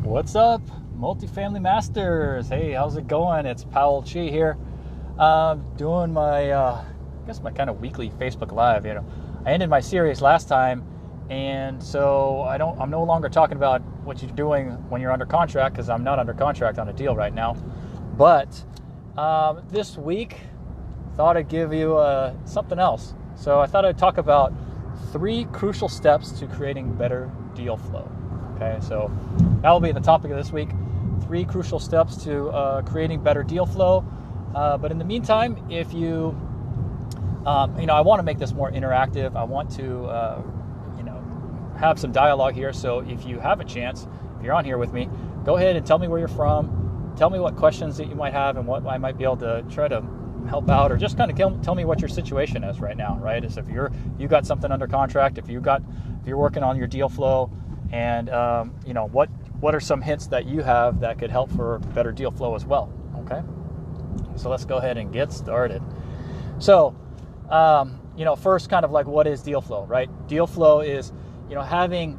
What's up, multifamily masters? Hey, how's it going? It's Powell Chi here, doing my, my kind of weekly Facebook Live. I ended my series last time, and so I'm no longer talking about what you're doing when you're under contract, because I'm not under contract on a deal right now. But this week, thought I'd give you something else. So I thought I'd talk about 3 crucial steps to creating better deal flow. Okay, so that will be the topic of this week. 3 crucial steps to creating better deal flow. But in the meantime, if you, I want to make this more interactive. I want to, have some dialogue here. So if you have a chance, if you're on here with me, go ahead and tell me where you're from. Tell me what questions that you might have and what I might be able to try to help out, or just kind of tell me what your situation is right now. Right? As if you got something under contract, if you're working on your deal flow. And, what are some hints that you have that could help for better deal flow as well, okay? So let's go ahead and get started. So, first kind of like, what is deal flow, right? Deal flow is, having,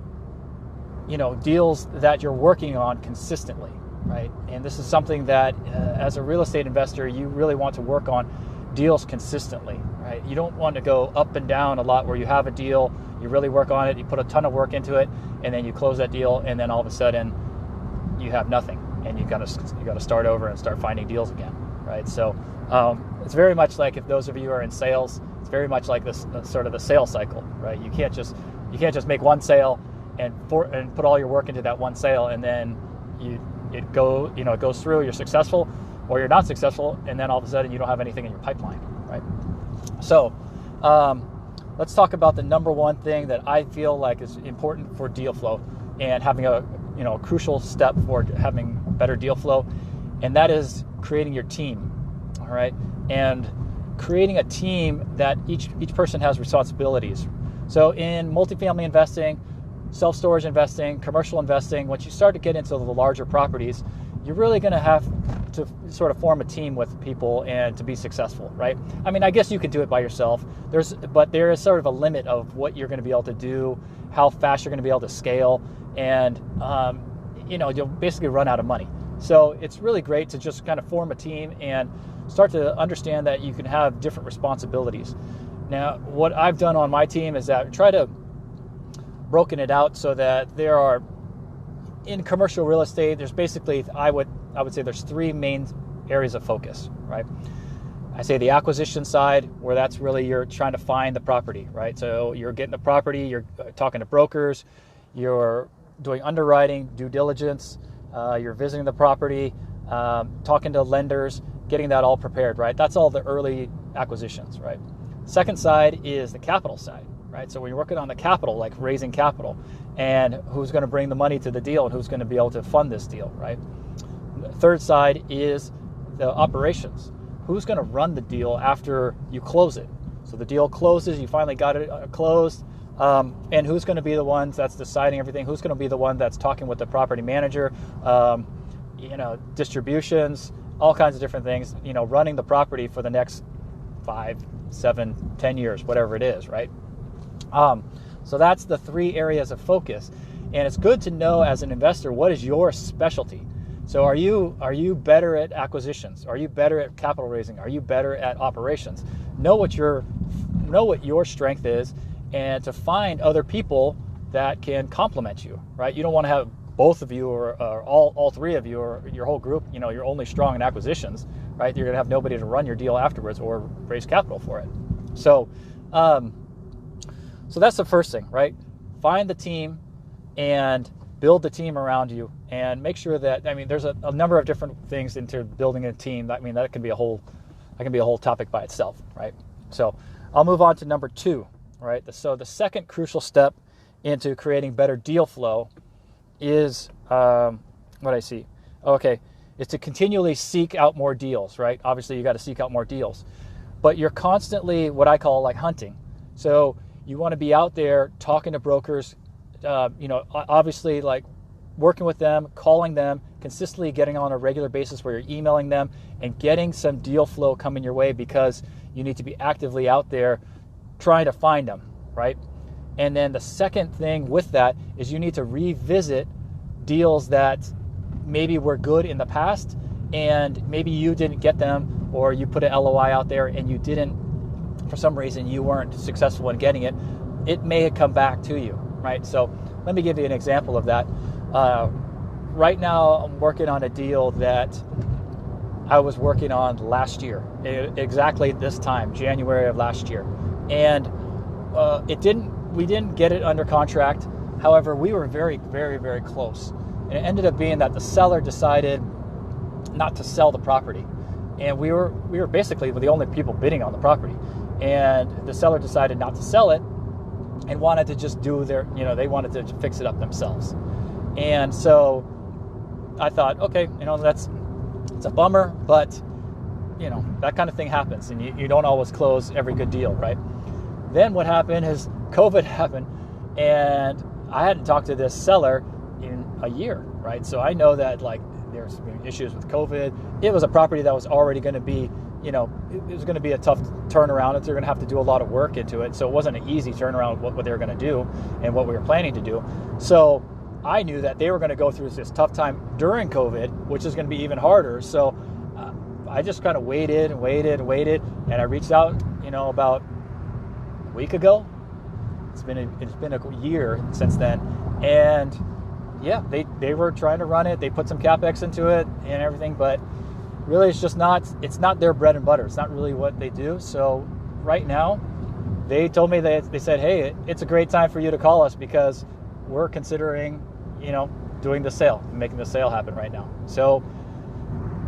deals that you're working on consistently, right? And this is something that, as a real estate investor, you really want to work on deals consistently, right? You don't want to go up and down a lot where you have a deal, you really work on it, you put a ton of work into it, and then you close that deal, and then all of a sudden you have nothing, and you got to start over and start finding deals again, right? So it's very much like, if those of you are in sales, it's very much like this sort of the sales cycle, right? You can't just make one sale and put all your work into that one sale, and then it goes through, you're successful, or you're not successful, and then all of a sudden you don't have anything in your pipeline, right? So let's talk about the number one thing that I feel like is important for deal flow and having a crucial step for having better deal flow, and that is creating your team. All right, and creating a team that each person has responsibilities. So in multifamily investing, self-storage investing, commercial investing, once you start to get into the larger properties, you're really going to have to sort of form a team with people and to be successful, right? I mean, I guess you could do it by yourself. But there is sort of a limit of what you're going to be able to do, how fast you're going to be able to scale, and you'll basically run out of money. So it's really great to just kind of form a team and start to understand that you can have different responsibilities. Now, what I've done on my team is that I try to broken it out so that there are, in commercial real estate, there's basically, I would say there's 3 main areas of focus, right? I say the acquisition side, where that's really you're trying to find the property, right? So you're getting the property, you're talking to brokers, you're doing underwriting, due diligence, you're visiting the property, talking to lenders, getting that all prepared, right? That's all the early acquisitions, right? Second side is the capital side, right? So when you're working on the capital, like raising capital, and who's going to bring the money to the deal, and who's going to be able to fund this deal, right? The third side is the operations. Who's going to run the deal after you close it? So the deal closes, you finally got it closed, and who's going to be the ones that's deciding everything? Who's going to be the one that's talking with the property manager? Distributions, all kinds of different things. Running the property for the next 5, 7, 10 years, whatever it is, right? So that's the 3 areas of focus, and it's good to know as an investor, what is your specialty. So are you better at acquisitions? Are you better at capital raising? Are you better at operations? Know what your strength is, and to find other people that can complement you, right? You don't want to have both of you or all 3 of you or your whole group, you're only strong in acquisitions, right? You're going to have nobody to run your deal afterwards or raise capital for it. So that's the first thing, right? Find the team and build the team around you, and make sure that, there's a number of different things into building a team. That can be a whole topic by itself, right? So I'll move on to number 2, right? So the second crucial step into creating better deal flow is is to continually seek out more deals, right? Obviously you got to seek out more deals, but you're constantly what I call like hunting. So you want to be out there talking to brokers, obviously like working with them, calling them, consistently getting on a regular basis where you're emailing them and getting some deal flow coming your way, because you need to be actively out there trying to find them, right? And then the second thing with that is you need to revisit deals that maybe were good in the past, and maybe you didn't get them, or you put an LOI out there and you didn't, for some reason you weren't successful in getting it, it may come back to you, right? So let me give you an example of that. Right now I'm working on a deal that I was working on last year, exactly this time, January of last year. And we didn't get it under contract. However, we were very, very, very close. And it ended up being that the seller decided not to sell the property. And we were basically the only people bidding on the property. And the seller decided not to sell it and wanted to just do they wanted to fix it up themselves. And so I thought, okay, it's a bummer, but that kind of thing happens, and you don't always close every good deal, right? Then what happened is COVID happened, and I hadn't talked to this seller in a year, right? So I know that there's issues with COVID. It was a property that was already going to be, it was going to be a tough turnaround. They're going to have to do a lot of work into it. So it wasn't an easy turnaround what they were going to do and what we were planning to do. So I knew that they were going to go through this tough time during COVID, which is going to be even harder. So I just kind of waited, and I reached out, about a week ago. It's been a year since then, and yeah, they were trying to run it. They put some CapEx into it and everything, but really it's not their bread and butter. It's not really what they do. So right now, they told me they said, hey, it's a great time for you to call us because we're considering, doing the sale, making the sale happen right now. So,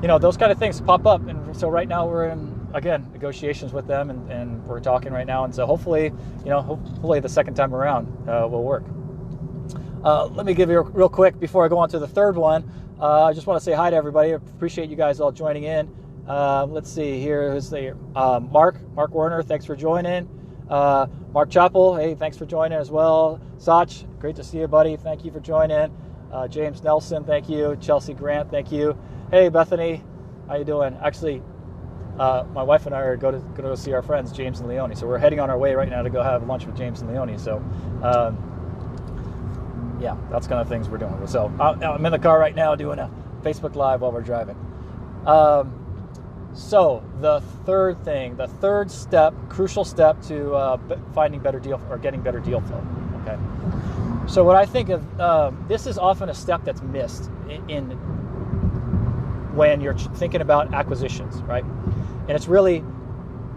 those kind of things pop up. And so right now we're in, again, negotiations with them, and we're talking right now. And so hopefully the second time around will work. Let me give you real quick before I go on to the third one. I just want to say hi to everybody. I appreciate you guys all joining in. Let's see here. Who's the Mark Werner, thanks for joining. Mark Chappell, hey, thanks for joining as well. Sach, great to see you, buddy. Thank you for joining. James Nelson, thank you. Chelsea Grant, thank you. Hey, Bethany, how you doing? Actually, my wife and I are going to go see our friends, James and Leone. So we're heading on our way right now to go have lunch with James and Leone. So, yeah, that's kind of things we're doing. So I'm in the car right now doing a Facebook Live while we're driving. So the third step, crucial step to finding better deal or getting better deal flow. Okay. So what I think of, this is often a step that's missed in when you're thinking about acquisitions, right? And it's really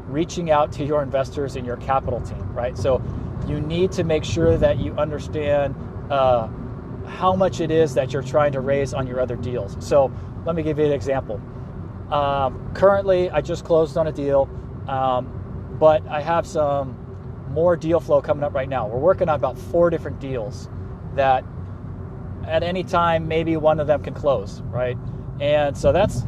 reaching out to your investors and your capital team, right? So you need to make sure that you understand how much it is that you're trying to raise on your other deals. So let me give you an example. Currently, I just closed on a deal, but I have some more deal flow coming up right now. We're working on about 4 different deals that at any time, maybe one of them can close, right? And so that's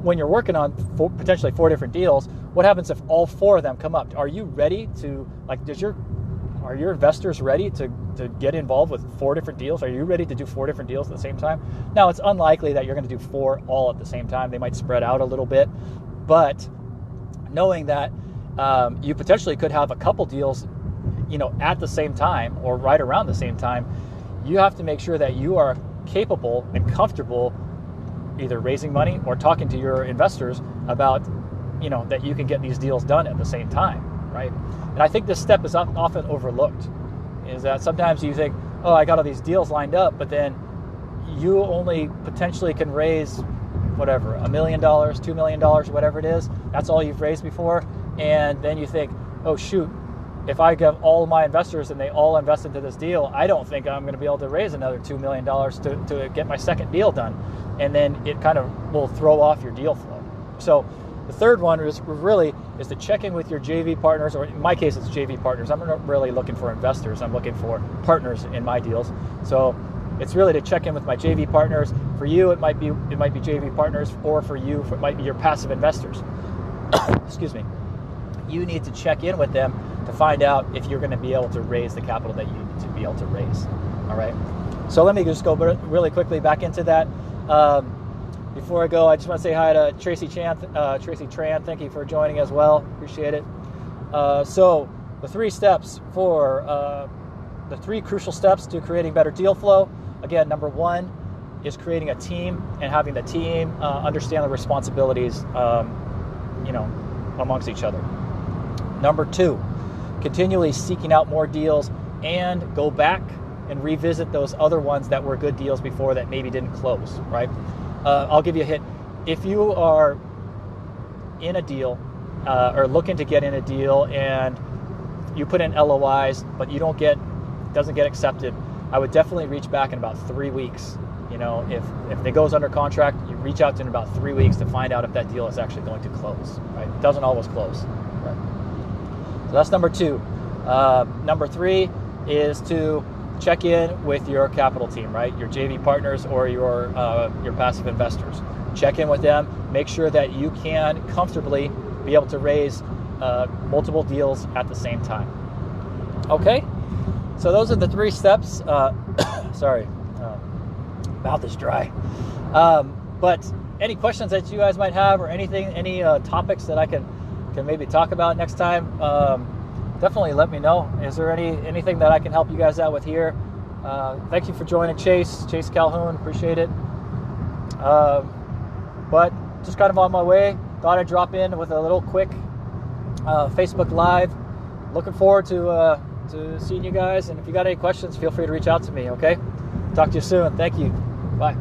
when you're working on potentially 4 different deals. What happens if all 4 of them come up? Are you ready to, are your investors ready to get involved with 4 different deals? Are you ready to do 4 different deals at the same time? Now, it's unlikely that you're going to do 4 all at the same time. They might spread out a little bit, but knowing that you potentially could have a couple deals, at the same time or right around the same time, you have to make sure that you are capable and comfortable either raising money or talking to your investors about, that you can get these deals done at the same time, right? And I think this step is often overlooked, is that sometimes you think, oh, I got all these deals lined up, but then you only potentially can raise whatever, $1 million, $2 million, whatever it is. That's all you've raised before. And then you think, oh, shoot, if I get all of my investors and they all invest into this deal, I don't think I'm going to be able to raise another $2 million to get my second deal done. And then it kind of will throw off your deal flow. So the third one is to check in with your JV partners, or in my case, it's JV partners. I'm not really looking for investors. I'm looking for partners in my deals. So it's really to check in with my JV partners. For you, it might be JV partners, or for you, it might be your passive investors. Excuse me. You need to check in with them to find out if you're going to be able to raise the capital that you need to be able to raise. All right. So let me just go really quickly back into that. Before I go, I just want to say hi to Tracy Tran. Thank you for joining as well. Appreciate it. So the 3 steps for the 3 crucial steps to creating better deal flow. again, number one is creating a team and having the team understand the responsibilities, amongst each other. Number two, continually seeking out more deals and go back and revisit those other ones that were good deals before that maybe didn't close, right? I'll give you a hint. If you are in a deal or looking to get in a deal and you put in LOIs, but doesn't get accepted, I would definitely reach back in about 3 weeks. If it goes under contract, you reach out to in about 3 weeks to find out if that deal is actually going to close, right? It doesn't always close, right? So that's number two. Number three is to check in with your capital team, right? Your JV partners or your passive investors. Check in with them. Make sure that you can comfortably be able to raise multiple deals at the same time. Okay, so those are the 3 steps. Sorry, mouth is dry. But any questions that you guys might have, or any topics that I can maybe talk about next time, definitely let me know. Is there anything that I can help you guys out with here? Thank you for joining Chase Calhoun. Appreciate it. But just kind of on my way. Thought I'd drop in with a little quick Facebook Live. Looking forward to seeing you guys. And if you got any questions, feel free to reach out to me, okay? Talk to you soon. Thank you. Bye.